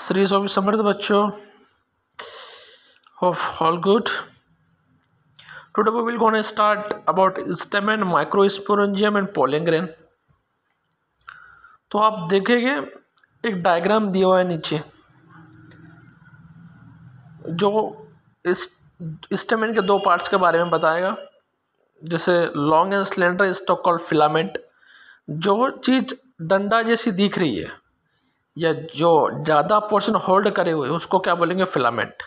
श्री स्वामी समर्थ बच्चों, hope all good. Today we will gonna start about stamen, microsporangium and pollen grain. तो आप देखेंगे एक डायग्राम दिया हुआ है नीचे, जो इस स्टेमेन के दो पार्ट्स के बारे में बताएगा, जैसे long and slender stock called filament. जो चीज डंडा जैसी दिख रही है या जो ज्यादा पोर्शन होल्ड करे हुए उसको क्या बोलेंगे? Filament.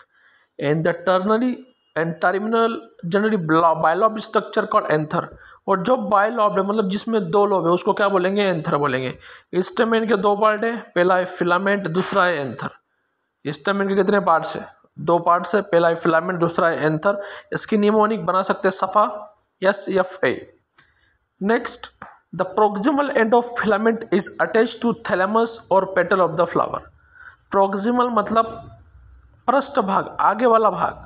And the ternary and terminal generally bilobed structure called anther. और जो बायलॉब है मतलब जिसमें दो लोब है उसको क्या बोलेंगे? एंथर बोलेंगे। स्टेमेन के दो पार्ट है, पहला है फिलामेंट, दूसरा है एंथर। स्टेमेन के कितने पार्ट्स है? दो पार्ट्स है, पहला है फिलामेंट, दूसरा है एंथर। इसकी निमोनिक बना सकते हैं सफा, SFA। Next, the proximal end of filament is attached to thalamus और petal of the flower. Proximal मतलब पृष्ठ भाग, आगे वाला भाग।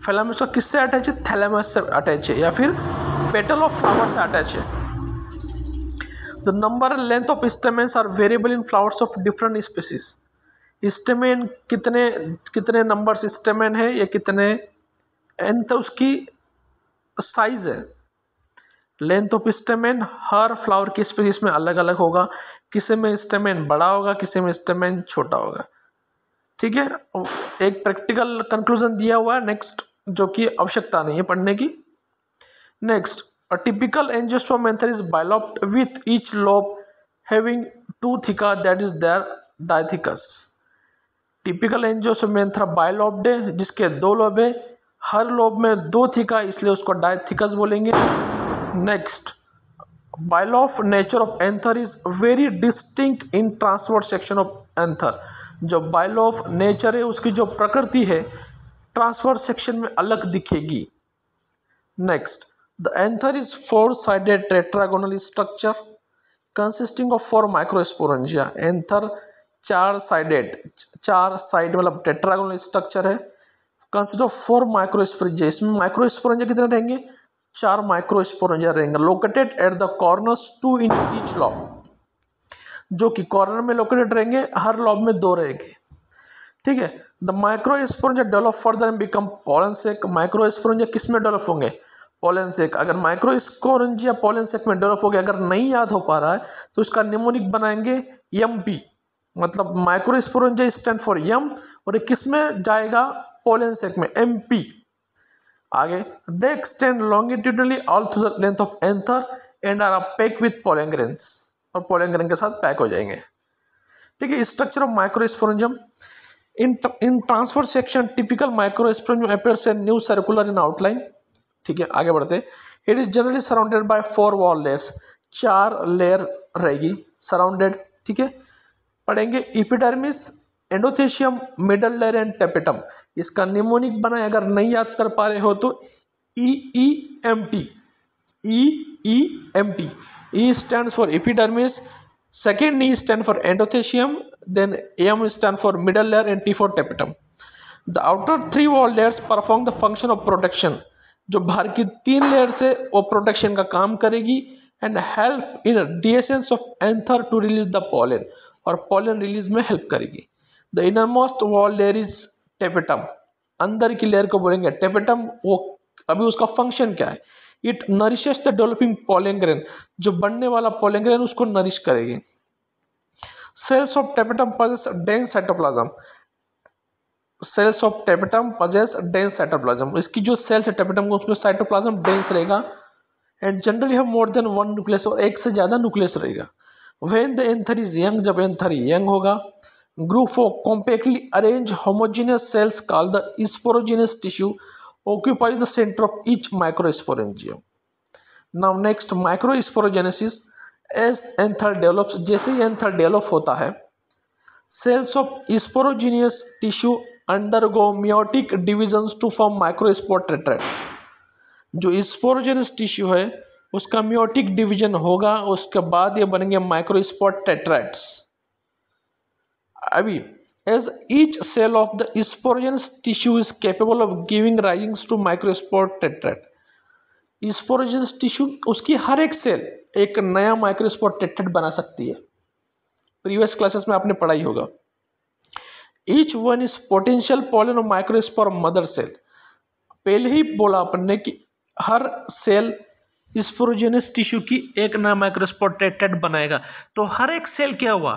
फिलामेंट का किससे अटैच है? थैलेमस से अटैच है या फिर पेटल ऑफ फ्लावर से अटैच है। The number and length of stamens are variable in flowers of different species. Stamen कितने कितने नंबर स्टेमेन है या कितने एंथ उसकी साइज है। Length of stamen her flower की स्पीसीज में अलग अलग होगा। किसी में स्टेमेन बड़ा होगा, किसी में स्टेमेन छोटा होगा। ठीक है, एक प्रैक्टिकल कंक्लूजन दिया हुआ है नेक्स्ट, जो कि आवश्यकता नहीं है पढ़ने की। Next, a typical angiosperm anther is bilobed with each lobe having two theca that is there dithecous. Typical angiosperm anther bilobed है जिसके दो लोब है, हर लोब में दो थिका, इसलिए उसको डायथिकस बोलेंगे। Next, bilobed nature of anther is very distinct in transverse section of anther. जो बायलॉब नेचर है उसकी जो प्रकृति है ट्रांसवर्स सेक्शन में अलग दिखेगी। Next, the anther is four sided tetragonal structure consisting of four microsporangia. Anther चार साइड मतलब टेट्रागोनल स्ट्रक्चर है, कंसिस्ट ऑफ फोर माइक्रोस्पोरेंजिया। इसमें माइक्रोस्पोरेंजिया कितने रहेंगे? चार माइक्रोस्पोरेंजिया रहेंगे, located at the corners, two in each lobe, जो कि कॉर्नर में लोकेटेड रहेंगे, हर लॉब में दो रहेंगे। ठीक है, the microsporangia develop further and become pollen sac. Microsporangia किस में डेवलप होंगे? Pollen sac. अगर माइक्रोस्पोरेंजिया पोलन सेक में डेवलप हो गया, अगर नहीं याद हो पा रहा है तो इसका निमोनिक बनाएंगे MP। मतलब माइक्रोस्पोरेंजिया स्टैंड फॉर यम, और ये किस में जाएगा? पोलन सेक में, MP। आगे, they extend longitudinally all through the length of anther and are pack with pollen grains, और पोलन ग्रेन के साथ पैक हो जाएंगे। ठीक है, structure of microsporangium in transverse section typical microsporangium appears a new circular in outline। ठीक है, आगे बढ़ते। It is generally surrounded by four wall layers। चार लेयर रहेगी सराउंडेड। ठीक है, पढ़ेंगे epidermis, endothecium, middle layer and tapetum. इसका निमोनिक बनाए, अगर नहीं याद कर पा रहे हो तो EEMT। EEMT। E stands for epidermis, second E stand for endothelium, then M stand for middle layer and T for tapetum। The outer three wall layers perform the function of protection। जो बाहर की तीन layer से वो protection का काम करेगी, and help in dehiscence of anther to release the pollen, और पोलन रिलीज में हेल्प करेगी। The innermost wall layer is tapetum. अंदर की लेयर को बोलेंगे टेपेटम। वो अभी उसका फंक्शन क्या है? It nourishes the developing pollen grain. जो बनने वाला पोलन ग्रेन उसको नरिश करेगी। Cells of tapetum possess dense cytoplasm। Cells of tapetum possess dense cytoplasm। इसकी जो सेल्स है टेपेटम को, उसमें साइटोप्लाज्म डेंस रहेगा, and generally have more than one nucleus, और एक से ज्यादा न्यूक्लियस रहेगा। When the anther is young, जब एंथर यंग होगा, group of compactly arranged homogeneous cells called the sporogenous tissue occupies the center of each microsporangium। Now next, microsporogenesis। As anther develops, जैसे ही anther develop होता है, cells of sporogenous tissue undergo meiotic divisions to form microspore tetrad. जो sporogenous tissue है उसका meiotic division होगा, उसके बाद ये बनेंगे माइक्रोस्पोर टेट्राइड्स। अभी, as each cell of the sporogenous tissue is capable of giving rising to microspore tetrad. Sporogenous tissue, उसकी हर एक सेल एक नया माइक्रोस्पोर टेट्राइड बना सकती है। प्रीवियस क्लासेस में आपने पढ़ाई होगा। Each one is potential pollen of microspore mother cell. पहले ही बोला अपन ने कि हर सेल स्पोरोजेनस टिश्यू की एक नया माइक्रोस्पोर टेट्राड बनाएगा। तो हर एक सेल क्या हुआ,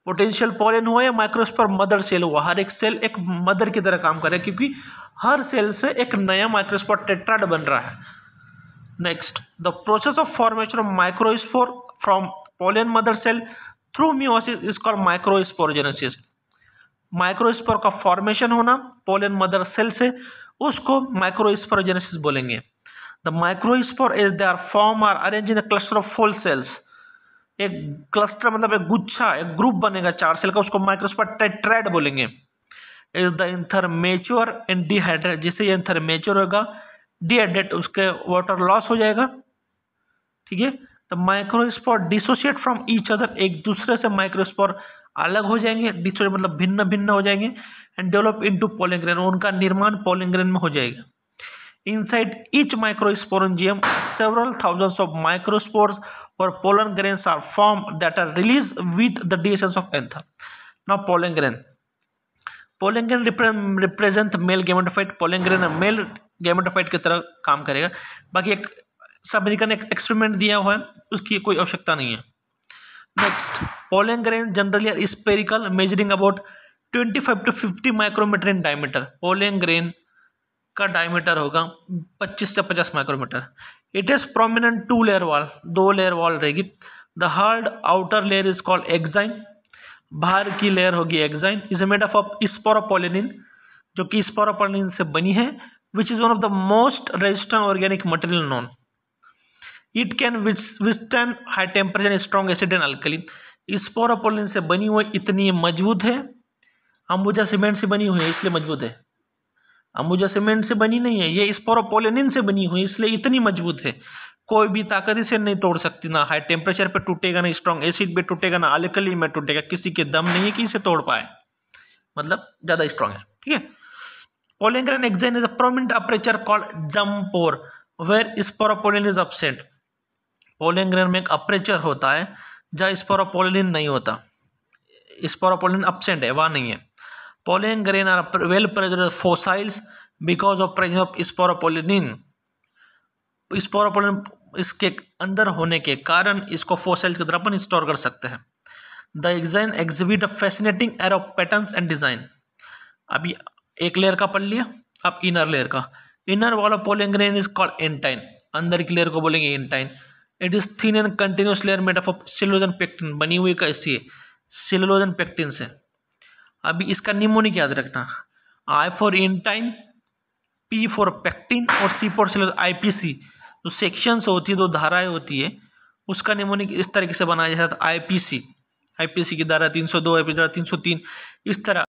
पोटेंशियल पोलन हुआ या माइक्रोस्पोर मदर सेल हुआ, हर एक सेल एक मदर की तरह काम कर रहा है, क्योंकि हर सेल से एक नया माइक्रोस्पोर टेट्राड बन रहा है। Next, the process of formation of microspore from pollen mother cell through meiosis is called microsporogenesis. Microspore का फॉर्मेशन होना पोलन मदर सेल से, उसको माइक्रोस्पोरोजेनेसिस बोलेंगे। The microspore is they are form are arrange in a cluster of 4 cells. एक cluster मतलब एक गुच्छा, एक ग्रुप बनेगा 4 सेल का, उसको माइक्रोस्पोर टेट्राड बोलेंगे। Is the anther mature and dehydrate, जिससे ये एंथर मैच्योर होगा, डिहाइड्रेट उसके वाटर लॉस हो जाएगा। ठीक है, तो microspore dissociate from each other, एक दूसरे से माइक्रोस्पोर अलग हो जाएंगे, डिसोसिएट मतलब भिन्न भिन्न हो जाएंगे, and develop into pollen grain, उनका निर्माण पोलन ग्रेन में हो जाएगा। Inside each microsporangium, several thousands of microspores or pollen grains are formed that are released with the dehiscence of anther. Now pollen grain. Pollen grain represent male gametophyte. Pollen grain male gametophyte की तरह काम करेगा। बाकी एक American एक experiment दिया हुआ है, उसकी कोई आवश्यकता नहीं है। Next, pollen grain generally are spherical, measuring about 25 to 50 micrometer in diameter. Pollen grain का डायमीटर होगा 25 से 50 micrometre. It is prominent 2 layer wall, 2 layer wall रहेगी। The hard outer layer is called exine, बाहर की लेयर होगी exine. Is made up of sporopollenin, जो कि sporopollenin से बनी है, which is one of the most resistant organic material known. It can withstand high temperature, strong acid and alkaline. Sporopollenin से बनी हुई इतनी मजबूत है, अंबुजा सीमेंट से बनी हुई है इसलिए मजबूत है, अंबुजा सीमेंट से बनी नहीं है, ये स्पोरोपोलिनिन से बनी हुई इसलिए इतनी मजबूत है, कोई भी ताकत इसे नहीं तोड़ सकती, ना हाई टेम्परेचर पे टूटेगा, ना स्ट्रॉन्ग एसिड पे टूटेगा, ना अल्कली में टूटेगा, किसी के दम नहीं है कि इसे तोड़ पाए, मतलब ज्यादा स्ट्रॉन्ग है। ठीक है, pollen grain exine is a prominent aperture called germ pore where sporopollenin is absent. Pollen grain में एक अपर्चर होता है जहां स्पोरोपोलिन नहीं होता, स्पोरोपोलिन एब्सेंट है, वहां नहीं है। Pollen grain are well preserved fossils because of presence of sporopollenin. Sporopollenin इसके अंदर होने के कारण इसको फोसाइल्स की तरह अपन स्टोर कर सकते हैं। The exine exhibit a fascinating array of patterns and design. अभी एक लेयर का पढ़ लिया, अब इनर लेयर का। Inner wall of pollen grain is called एंटाइन, अंदर की लेयर को बोलेंगे एंटाइन। It is thin and continuous layer made up of cellulose and pectin, बनी हुई कैसी है, सेलुलोज एंड पेक्टिन से। अभी इसका निमोनिक याद रखना, I for intine, P for pectin और सी फॉर सेलुलोज, आईपीसी। जो सेक्शंस होती है, दो धाराएं होती है, उसका निमोनिक इस तरीके से बनाया जाता है, आईपीसी। आईपीसी की धारा 302, आईपीसी धारा 303, इस तरह